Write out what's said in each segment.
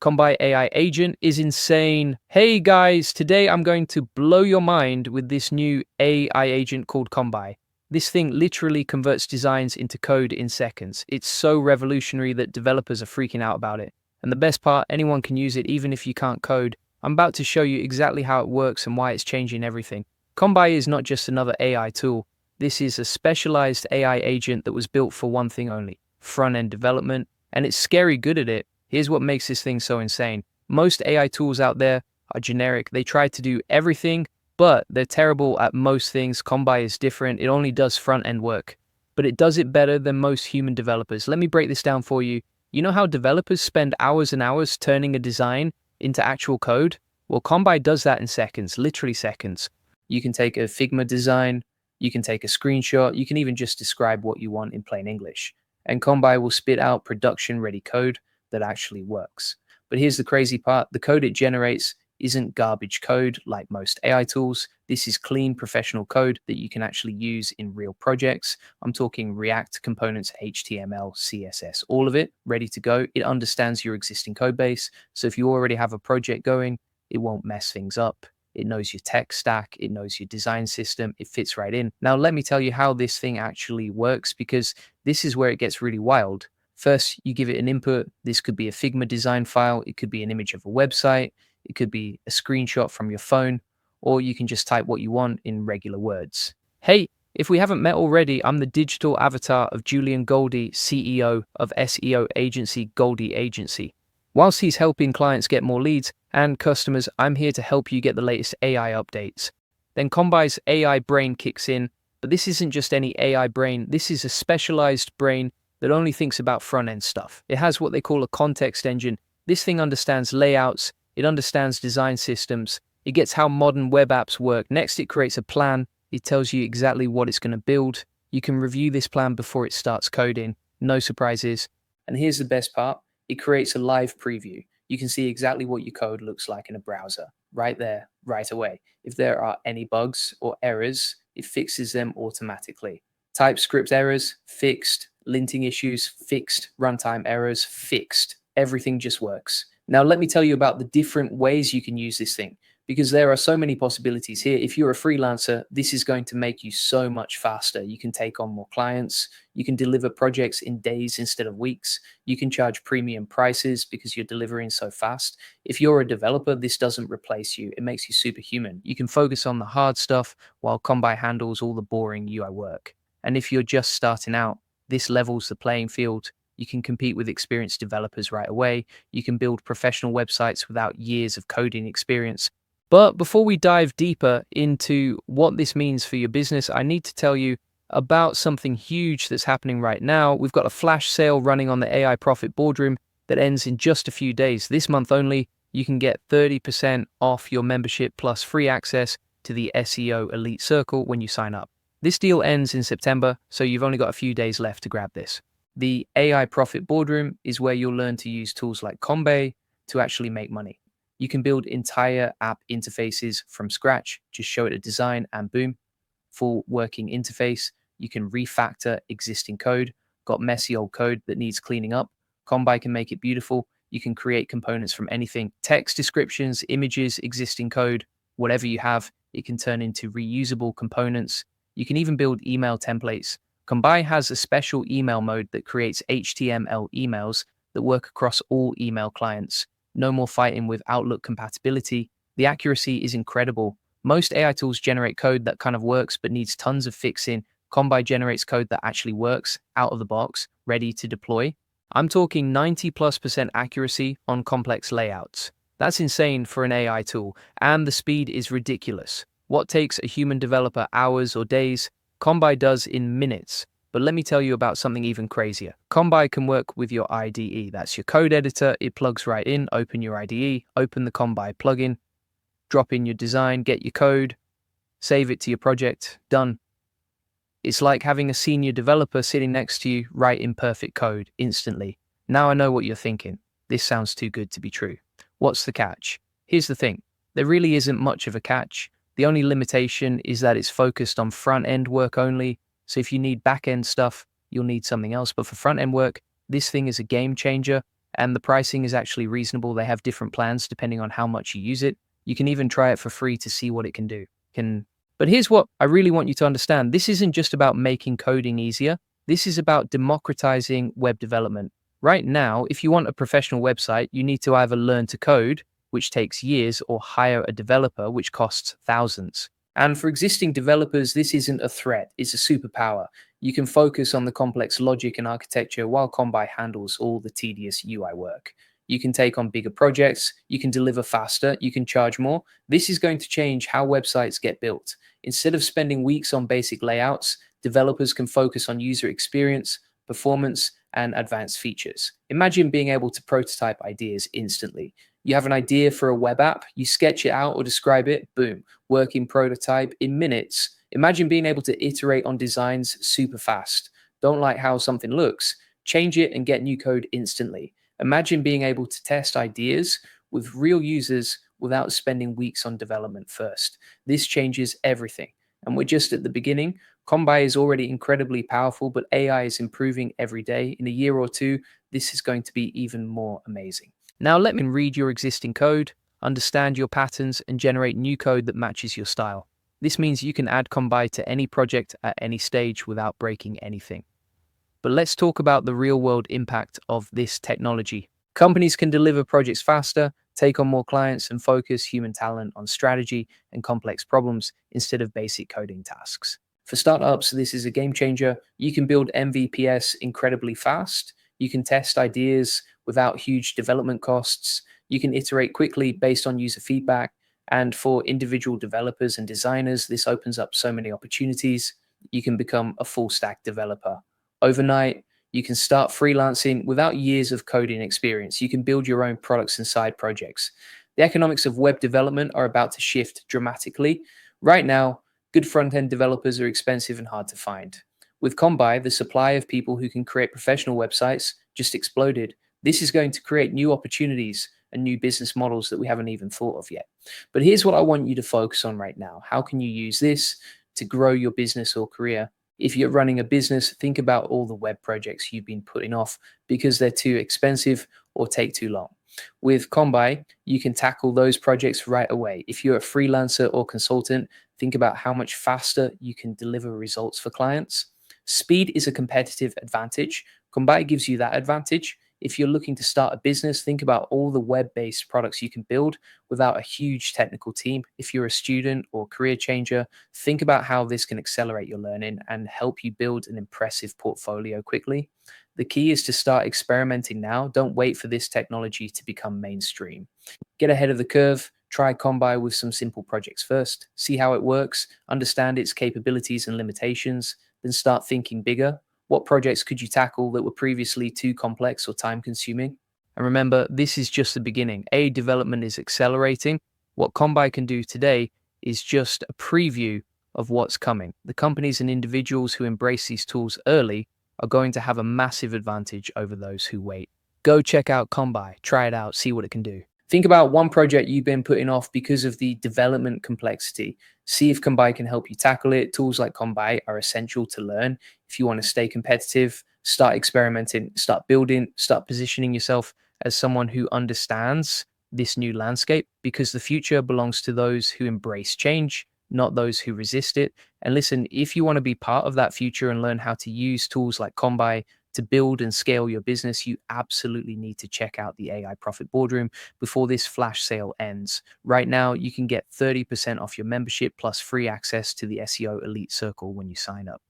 Kombai AI agent is insane. Hey guys, today I'm going to blow your mind with this new AI agent called Kombai. This thing literally converts designs into code in seconds. It's so revolutionary that developers are freaking out about it. And the best part, anyone can use it even if you can't code. I'm about to show you exactly how it works and why it's changing everything. Kombai is not just another AI tool. This is a specialized AI agent that was built for one thing only: front-end development, and it's scary good at it. Here's what makes this thing so insane. Most AI tools out there are generic. They try to do everything, but they're terrible at most things. Kombai is different. It only does front-end work, but it does it better than most human developers. Let me break this down for you. You know how developers spend hours and hours turning a design into actual code? Well, Kombai does that in seconds, literally seconds. You can take a Figma design, you can take a screenshot, you can even just describe what you want in plain English. And Kombai will spit out production-ready code that actually works. But here's the crazy part. The code it generates isn't garbage code like most AI tools. This is clean professional code that you can actually use in real projects. I'm talking React components, HTML, CSS, all of it ready to go. It understands your existing code base. So if you already have a project going, it won't mess things up. It knows your tech stack, it knows your design system, it fits right in. Now, let me tell you how this thing actually works, because this is where it gets really wild. First, you give it an input. This could be a Figma design file. It could be an image of a website. It could be a screenshot from your phone, or you can just type what you want in regular words. Hey, if we haven't met already, I'm the digital avatar of Julian Goldie, CEO of SEO agency Goldie Agency. Whilst he's helping clients get more leads and customers, I'm here to help you get the latest AI updates. Then Kombai's AI brain kicks in, but this isn't just any AI brain. This is a specialized brain that only thinks about front-end stuff. It has what they call a context engine. This thing understands layouts, it understands design systems, it gets how modern web apps work. Next, it creates a plan. It tells you exactly what it's going to build. You can review this plan before it starts coding. No surprises. And here's the best part. It creates a live preview. You can see exactly what your code looks like in a browser, right there, right away. If there are any bugs or errors, it fixes them automatically. TypeScript errors, fixed. Linting issues, fixed. Runtime errors, fixed. Everything just works. Now, let me tell you about the different ways you can use this thing, because there are so many possibilities here. If you're a freelancer, this is going to make you so much faster. You can take on more clients. You can deliver projects in days instead of weeks. You can charge premium prices because you're delivering so fast. If you're a developer, this doesn't replace you. It makes you superhuman. You can focus on the hard stuff while Kombai handles all the boring UI work. And if you're just starting out, this levels the playing field. You can compete with experienced developers right away. You can build professional websites without years of coding experience. But before we dive deeper into what this means for your business, I need to tell you about something huge that's happening right now. We've got a flash sale running on the AI Profit Boardroom that ends in just a few days. This month only, you can get 30% off your membership plus free access to the SEO Elite Circle when you sign up. This deal ends in September, so you've only got a few days left to grab this. The AI Profit Boardroom is where you'll learn to use tools like Kombai to actually make money. You can build entire app interfaces from scratch, just show it a design and boom, full working interface. You can refactor existing code, got messy old code that needs cleaning up. Kombai can make it beautiful. You can create components from anything, text descriptions, images, existing code, whatever you have, it can turn into reusable components. You can even build email templates. Kombai has a special email mode that creates HTML emails that work across all email clients. No more fighting with Outlook compatibility. The accuracy is incredible. Most AI tools generate code that kind of works but needs tons of fixing. Kombai generates code that actually works out of the box, ready to deploy. I'm talking 90+% accuracy on complex layouts. That's insane for an AI tool, and the speed is ridiculous. What takes a human developer hours or days, Kombai does in minutes. But let me tell you about something even crazier. Kombai can work with your IDE. That's your code editor. It plugs right in. Open your IDE, open the Kombai plugin, drop in your design, get your code, save it to your project, done. It's like having a senior developer sitting next to you, write in perfect code instantly. Now I know what you're thinking. This sounds too good to be true. What's the catch? Here's the thing. There really isn't much of a catch. The only limitation is that it's focused on front-end work only. So if you need back-end stuff, you'll need something else. But for front-end work, this thing is a game changer. and the pricing is actually reasonable. They have different plans depending on how much you use it. You can even try it for free to see what it can do. But here's what I really want you to understand. This isn't just about making coding easier. This is about democratizing web development. Right now, if you want a professional website, you need to either learn to code, which takes years, or hire a developer, which costs thousands. And for existing developers, this isn't a threat, it's a superpower. You can focus on the complex logic and architecture while Kombai handles all the tedious UI work. You can take on bigger projects, you can deliver faster, you can charge more. This is going to change how websites get built. Instead of spending weeks on basic layouts, developers can focus on user experience, performance, and advanced features. Imagine being able to prototype ideas instantly. You have an idea for a web app, you sketch it out or describe it, boom, working prototype in minutes. Imagine being able to iterate on designs super fast. Don't like how something looks? Change it and get new code instantly. Imagine being able to test ideas with real users without spending weeks on development first. This changes everything. And we're just at the beginning. Kombai is already incredibly powerful, but AI is improving every day. In a year or two, this is going to be even more amazing. Now let me read your existing code, understand your patterns, and generate new code that matches your style. This means you can add Kombai to any project at any stage without breaking anything. But let's talk about the real-world impact of this technology. Companies can deliver projects faster, take on more clients, and focus human talent on strategy and complex problems instead of basic coding tasks. For startups, this is a game changer. You can build MVPs incredibly fast. You can test ideas without huge development costs. You can iterate quickly based on user feedback. And for individual developers and designers, this opens up so many opportunities. You can become a full stack developer. Overnight, you can start freelancing without years of coding experience. You can build your own products and side projects. The economics of web development are about to shift dramatically. Right now, good front-end developers are expensive and hard to find. With Kombai, the supply of people who can create professional websites just exploded. This is going to create new opportunities and new business models that we haven't even thought of yet. But here's what I want you to focus on right now. How can you use this to grow your business or career? If you're running a business, think about all the web projects you've been putting off because they're too expensive or take too long. With Kombai, you can tackle those projects right away. If you're a freelancer or consultant, think about how much faster you can deliver results for clients. Speed is a competitive advantage. Kombai gives you that advantage. If you're looking to start a business, think about all the web-based products you can build without a huge technical team. If you're a student or career changer, think about how this can accelerate your learning and help you build an impressive portfolio quickly. The key is to start experimenting now. Don't wait for this technology to become mainstream. Get ahead of the curve. Try Kombai with some simple projects first. See how it works. Understand its capabilities and limitations. Then start thinking bigger. What projects could you tackle that were previously too complex or time-consuming? And remember, this is just the beginning. AI development is accelerating. What Kombai can do today is just a preview of what's coming. The companies and individuals who embrace these tools early are going to have a massive advantage over those who wait. Go check out Kombai, try it out, see what it can do. Think about one project you've been putting off because of the development complexity. See if Kombai can help you tackle it. Tools like Kombai are essential to learn. If you want to stay competitive, start experimenting, start building, start positioning yourself as someone who understands this new landscape, because the future belongs to those who embrace change, not those who resist it. And listen, if you want to be part of that future and learn how to use tools like Kombai to build and scale your business, you absolutely need to check out the AI Profit Boardroom before this flash sale ends. Right now, you can get 30% off your membership plus free access to the SEO Elite Circle when you sign up.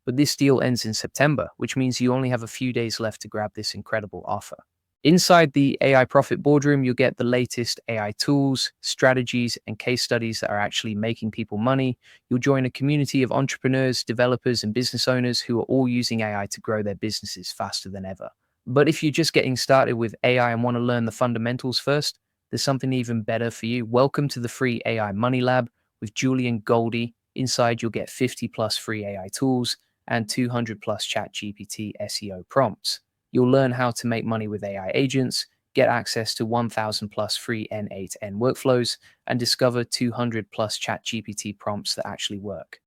But this deal ends in September, which means you only have a few days left to grab this incredible offer. Inside the AI Profit Boardroom, you'll get the latest AI tools, strategies, and case studies that are actually making people money. You'll join a community of entrepreneurs, developers, and business owners who are all using AI to grow their businesses faster than ever. But if you're just getting started with AI and want to learn the fundamentals first, there's something even better for you. Welcome to the free AI Money Lab with Julian Goldie. Inside, you'll get 50 plus free AI tools and 200 plus ChatGPT SEO prompts. You'll learn how to make money with AI agents, get access to 1,000 plus free N8N workflows, and discover 200 plus ChatGPT prompts that actually work.